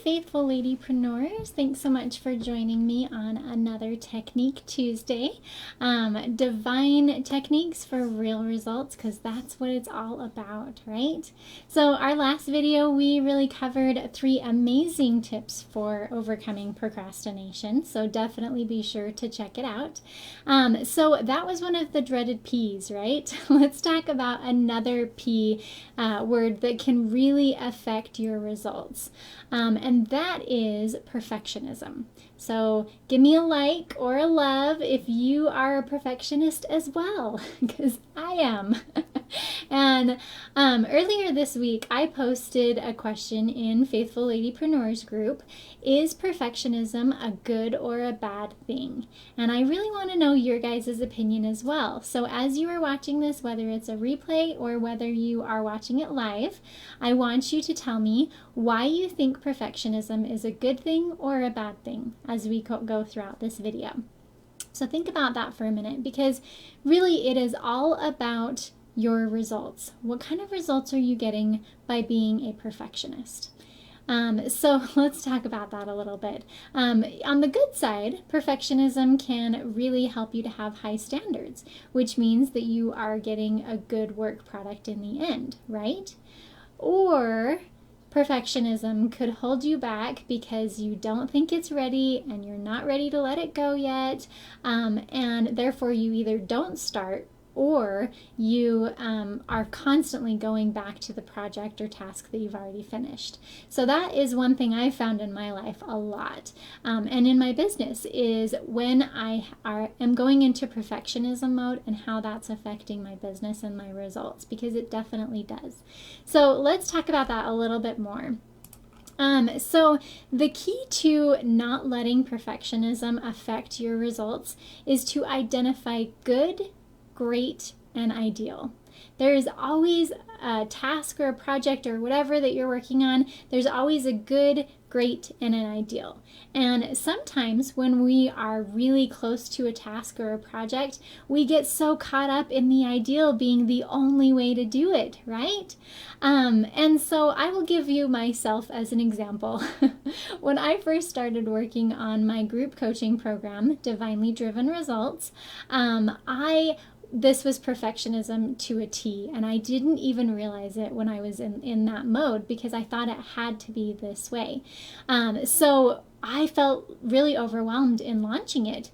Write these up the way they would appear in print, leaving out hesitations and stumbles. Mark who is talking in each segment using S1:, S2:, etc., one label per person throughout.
S1: faithful ladypreneurs. Thanks so much for joining me on another Technique Tuesday. Divine techniques for real results, because that's what it's all about, right? So our last video, we really covered 3 amazing tips for overcoming procrastination. So definitely be sure to check it out. So that was one of the dreaded P's, right? Let's talk about another P word that can really affect your results. And that is perfectionism. So give me a like or a love if you are a perfectionist as well, because I am. And earlier this week, I posted a question in Faithful Ladypreneurs group. Is perfectionism a good or a bad thing? And I really want to know your guys' opinion as well. So as you are watching this, whether it's a replay or whether you are watching it live, I want you to tell me why you think perfectionism is a good thing or a bad thing as we go throughout this video. So think about that for a minute, because really it is all about your results. What kind of results are you getting by being a perfectionist? So let's talk about that a little bit. On the good side, perfectionism can really help you to have high standards, which means that you are getting a good work product in the end, right? Or perfectionism could hold you back because you don't think it's ready and you're not ready to let it go yet, and therefore you either don't start or you are constantly going back to the project or task that you've already finished. So that is one thing I found in my life a lot, and in my business, is when I am going into perfectionism mode and how that's affecting my business and my results, because it definitely does. So let's talk about that a little bit more. So the key to not letting perfectionism affect your results is to identify good, great, and ideal. There is always a task or a project or whatever that you're working on. There's always a good, great, and an ideal. And sometimes when we are really close to a task or a project, we get so caught up in the ideal being the only way to do it, right? And so I will give you myself as an example. When I first started working on my group coaching program, Divinely Driven Results, this was perfectionism to a T, and I didn't even realize it when I was in that mode, because I thought it had to be this way. So I felt really overwhelmed in launching it.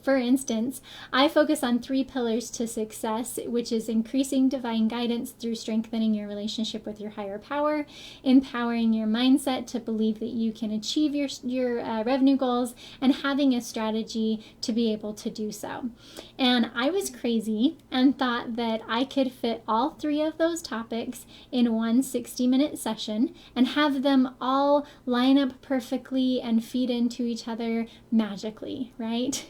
S1: For instance, I focus on 3 pillars to success, which is increasing divine guidance through strengthening your relationship with your higher power, empowering your mindset to believe that you can achieve your revenue goals, and having a strategy to be able to do so. And I was crazy and thought that I could fit all 3 of those topics in one 60-minute session and have them all line up perfectly and feed into each other magically, right?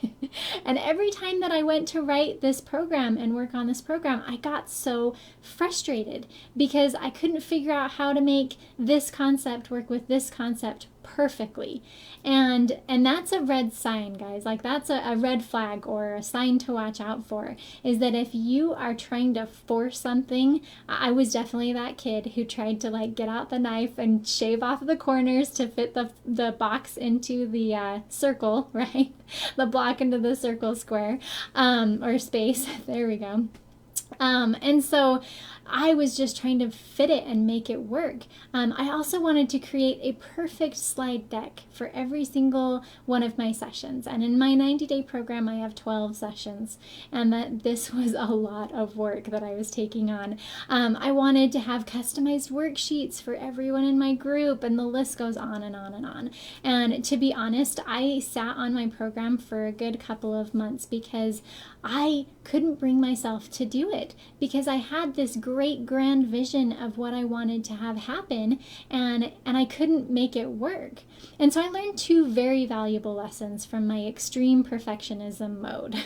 S1: And every time that I went to write this program and work on this program, I got so frustrated because I couldn't figure out how to make this concept work with this concept perfectly. And that's a red sign, guys. Like, that's a red flag or a sign to watch out for, is that if you are trying to force something. I was definitely that kid who tried to like get out the knife and shave off the corners to fit the box into the circle, right? The block into the circle square, or space. There we go. And so I was just trying to fit it and make it work. I also wanted to create a perfect slide deck for every single one of my sessions. And in my 90-day program, I have 12 sessions. And this was a lot of work that I was taking on. I wanted to have customized worksheets for everyone in my group, and the list goes on and on and on. And to be honest, I sat on my program for a good couple of months because I couldn't bring myself to do it, because I had this great grand vision of what I wanted to have happen, and I couldn't make it work. And so I learned 2 very valuable lessons from my extreme perfectionism mode.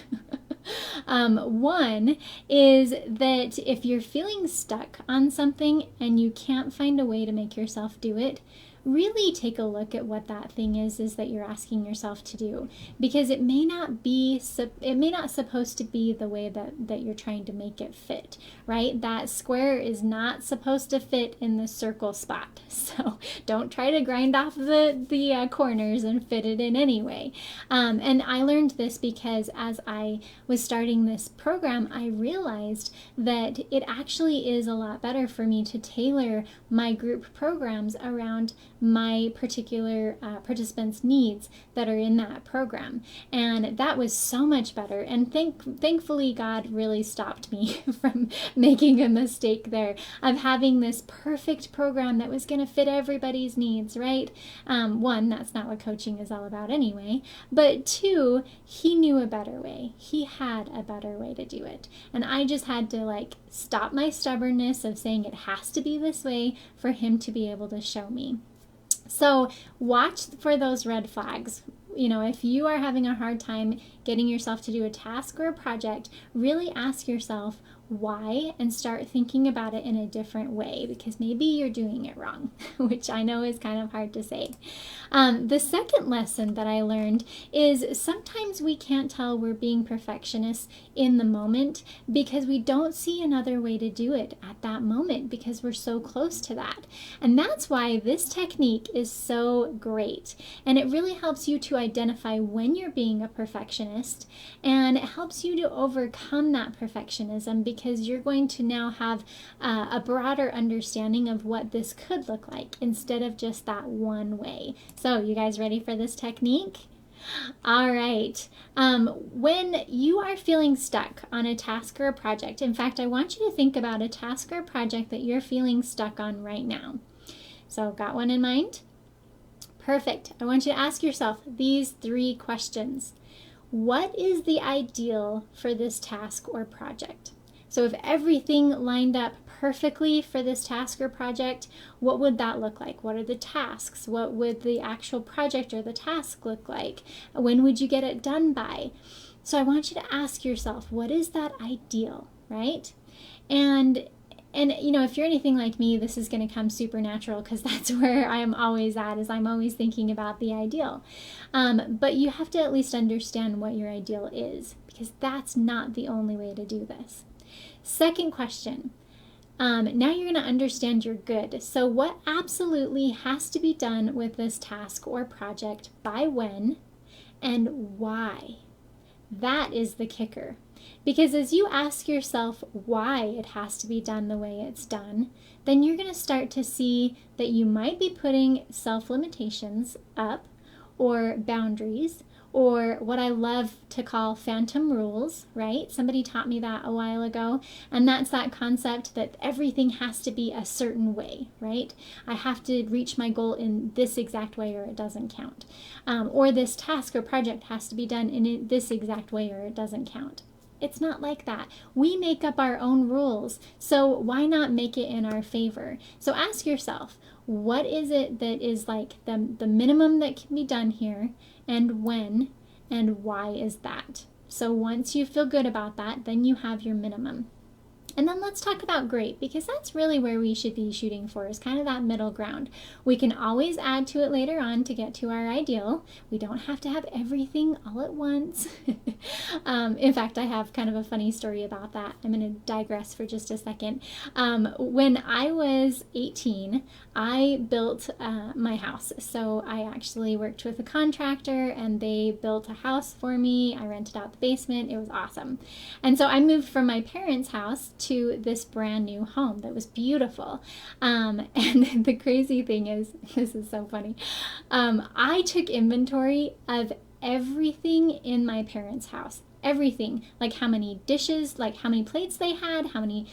S1: One is that if you're feeling stuck on something and you can't find a way to make yourself do it, really take a look at what that thing is that you're asking yourself to do, because it may not be supposed to be the way that you're trying to make it fit, right? That square is not supposed to fit in the circle spot. So don't try to grind off the corners and fit it in anyway. And I learned this because as I was starting this program, I realized that it actually is a lot better for me to tailor my group programs around my particular participants' needs that are in that program. And that was so much better. And thankfully, God really stopped me from making a mistake there of having this perfect program that was going to fit everybody's needs, right? One, that's not what coaching is all about anyway. But two, he knew a better way. He had a better way to do it. And I just had to stop my stubbornness of saying it has to be this way for him to be able to show me. So watch for those red flags. If you are having a hard time getting yourself to do a task or a project, really ask yourself why and start thinking about it in a different way, because maybe you're doing it wrong, which I know is kind of hard to say. The second lesson that I learned is sometimes we can't tell we're being perfectionists in the moment because we don't see another way to do it at that moment because we're so close to that. And that's why this technique is so great. And it really helps you to identify when you're being a perfectionist, and it helps you to overcome that perfectionism because you're going to now have a broader understanding of what this could look like instead of just that one way. So, you guys ready for this technique? All right. When you are feeling stuck on a task or a project, in fact, I want you to think about a task or a project that you're feeling stuck on right now. So, got one in mind? Perfect. I want you to ask yourself these 3 questions. What is the ideal for this task or project? So if everything lined up perfectly for this task or project, what would that look like? What are the tasks? What would the actual project or the task look like? When would you get it done by? So I want you to ask yourself, what is that ideal, right? And if you're anything like me, this is going to come super natural because that's where I am always at, is I'm always thinking about the ideal. But you have to at least understand what your ideal is, because that's not the only way to do this. Second question. Now you're going to understand your good. So what absolutely has to be done with this task or project by when and why? That is the kicker. Because as you ask yourself why it has to be done the way it's done, then you're going to start to see that you might be putting self-limitations up, or boundaries, or what I love to call phantom rules, right? Somebody taught me that a while ago, and that's that concept that everything has to be a certain way, right? I have to reach my goal in this exact way or it doesn't count. Or this task or project has to be done in this exact way or it doesn't count. It's not like that. We make up our own rules, so why not make it in our favor? So ask yourself, what is it that is like the minimum that can be done here, and when, and why is that? So once you feel good about that, then you have your minimum. And then let's talk about great, because that's really where we should be shooting for, is kind of that middle ground. We can always add to it later on to get to our ideal. We don't have to have everything all at once. In fact, I have kind of a funny story about that. I'm going to digress for just a second. When I was 18, I built my house. So I actually worked with a contractor and they built a house for me. I rented out the basement. It was awesome. And so I moved from my parents' house to this brand new home that was beautiful. And the crazy thing is, this is so funny, I took inventory of everything in my parents' house. Everything, like how many dishes, like how many plates they had, how many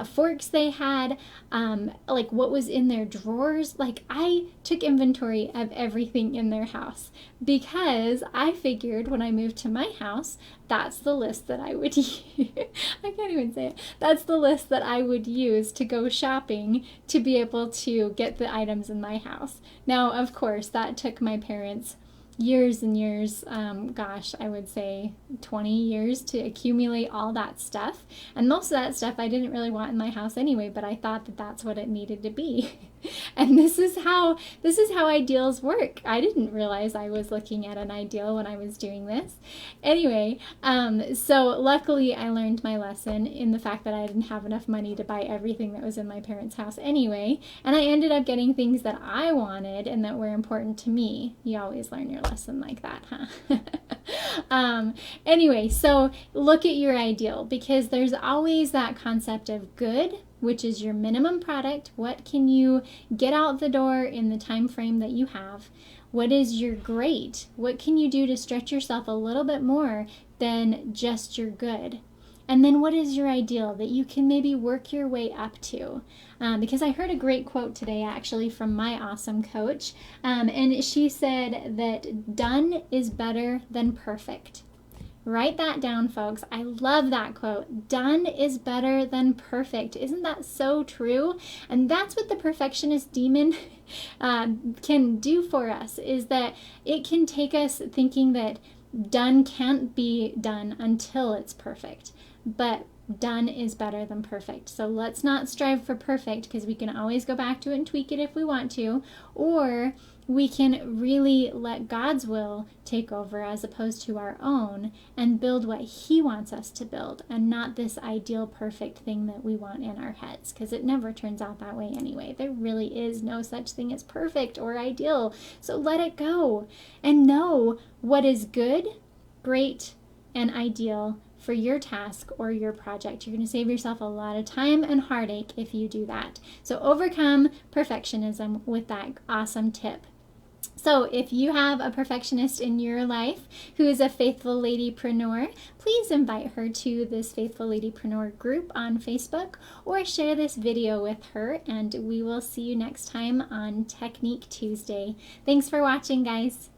S1: forks they had, like what was in their drawers. Like I took inventory of everything in their house because I figured when I moved to my house, that's the list that I would use. I can't even say it. That's the list that I would use to go shopping to be able to get the items in my house. Now, of course, that took my parents years and years, I would say 20 years to accumulate all that stuff. And most of that stuff I didn't really want in my house anyway, but I thought that that's what it needed to be. And this is how ideals work. I didn't realize I was looking at an ideal when I was doing this. Anyway, so luckily I learned my lesson in the fact that I didn't have enough money to buy everything that was in my parents' house anyway, and I ended up getting things that I wanted and that were important to me. You always learn your lesson like that, huh? Anyway, so look at your ideal, because there's always that concept of good, which is your minimum product. What can you get out the door in the time frame that you have? What is your great? What can you do to stretch yourself a little bit more than just your good? And then what is your ideal that you can maybe work your way up to? Because I heard a great quote today actually from my awesome coach, and she said that done is better than perfect. Write that down, folks. I love that quote. Done is better than perfect. Isn't that so true? And that's what the perfectionist demon can do for us, is that it can take us thinking that done can't be done until it's perfect. But done is better than perfect. So let's not strive for perfect, because we can always go back to it and tweak it if we want to, or we can really let God's will take over as opposed to our own, and build what He wants us to build, and not this ideal perfect thing that we want in our heads, because it never turns out that way anyway. There really is no such thing as perfect or ideal. So let it go and know what is good, great, and ideal for your task or your project. You're going to save yourself a lot of time and heartache if you do that. So overcome perfectionism with that awesome tip. So if you have a perfectionist in your life who is a faithful ladypreneur, please invite her to this Faithful Ladypreneur group on Facebook, or share this video with her, and we will see you next time on Technique Tuesday. Thanks for watching, guys.